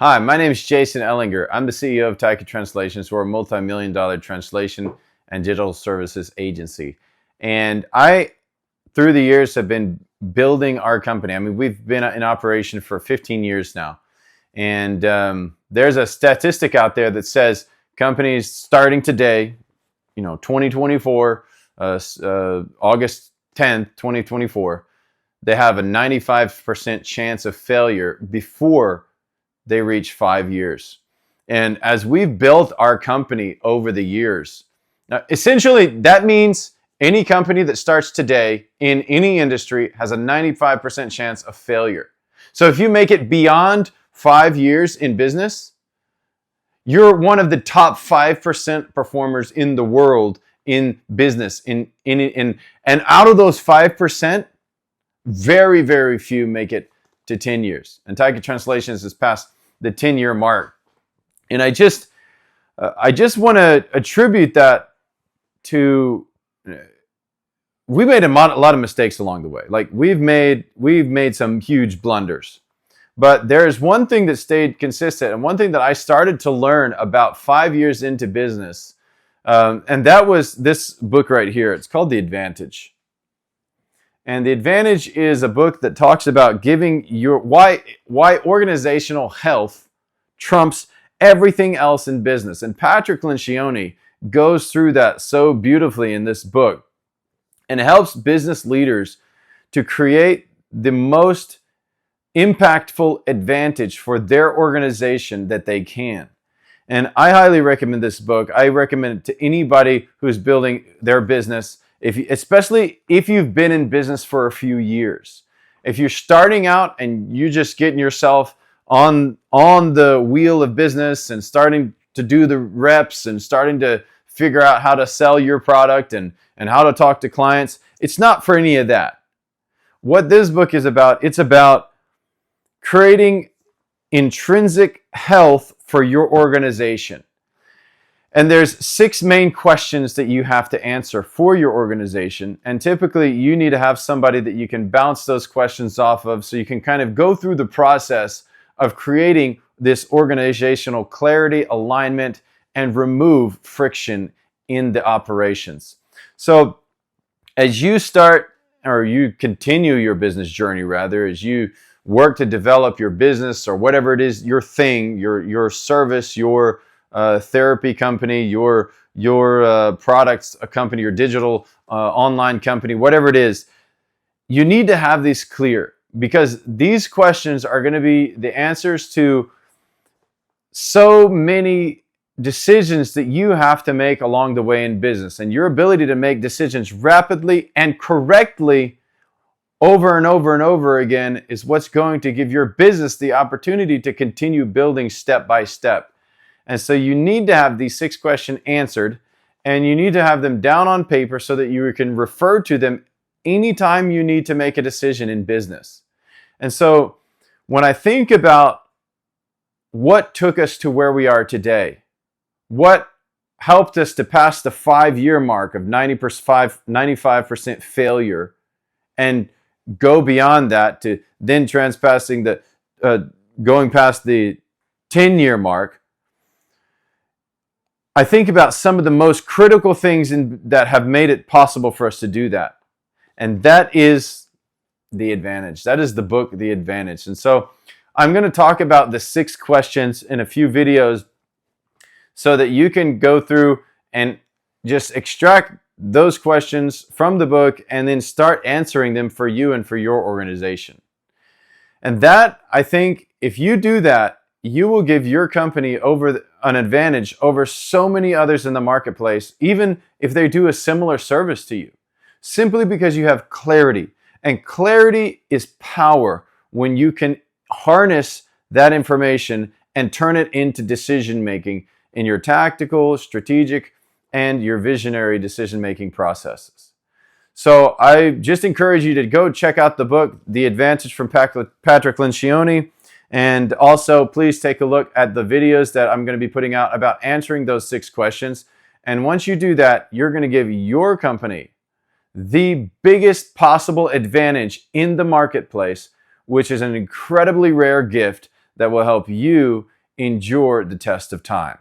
Hi, my name is Jason Ellinger. I'm the CEO of TaikaTranslations. We're a multi-million-dollar translation and digital services agency. And I, through the years, have been building our company. I mean, we've been in operation for 15 years now. And there's a statistic out there that says companies starting today, 2024, August 10th, 2024, they have a 95% chance of failure before they reach 5 years. And as we've built our company over the years, now essentially that means any company that starts today in any industry has a 95% chance of failure. So if you make it beyond 5 years in business, you're one of the top 5% performers in the world in business. And out of those 5%, very, very few make it to 10 years. And TaikaTranslations has passed the 10-year mark. And I just want to attribute that to, we made a lot of mistakes along the way. Like we've made some huge blunders. But there's one thing that stayed consistent, and one thing that I started to learn about 5 years into business, and that was this book right here. It's called The Advantage. And The Advantage is a book that talks about giving why organizational health trumps everything else in business. And Patrick Lencioni goes through that so beautifully in this book and helps business leaders to create the most impactful advantage for their organization that they can. And I highly recommend this book. I recommend it to anybody who's building their business, especially if you've been in business for a few years. If you're starting out and you're just getting yourself on the wheel of business and starting to do the reps and starting to figure out how to sell your product and how to talk to clients, it's not for any of that. What this book is about, it's about creating intrinsic health for your organization. And there's 6 main questions that you have to answer for your organization. And typically you need to have somebody that you can bounce those questions off of so you can kind of go through the process of creating this organizational clarity, alignment, and remove friction in the operations. So as you start, or you continue your business journey rather, as you work to develop your business or whatever it is, your thing, your service, your therapy company, your products, a company, your digital online company, whatever it is, you need to have these clear, because these questions are going to be the answers to so many decisions that you have to make along the way in business. And your ability to make decisions rapidly and correctly over and over and over again is what's going to give your business the opportunity to continue building step by step. And so you need to have these 6 questions answered, and you need to have them down on paper so that you can refer to them anytime you need to make a decision in business. And so when I think about what took us to where we are today, what helped us to pass the 5-year mark of 95% failure and go beyond that to then going past the 10-year mark, I think about some of the most critical things that have made it possible for us to do that. And that is The Advantage. That is the book, The Advantage. And so I'm going to talk about the 6 questions in a few videos so that you can go through and just extract those questions from the book and then start answering them for you and for your organization. And that, I think, if you do that, you will give your company an advantage over so many others in the marketplace, even if they do a similar service to you, simply because you have clarity. And clarity is power when you can harness that information and turn it into decision making in your tactical, strategic, and your visionary decision-making processes. So I just encourage you to go check out the book, The Advantage from Patrick Lencioni. And also, please take a look at the videos that I'm going to be putting out about answering those 6 questions. And once you do that, you're going to give your company the biggest possible advantage in the marketplace, which is an incredibly rare gift that will help you endure the test of time.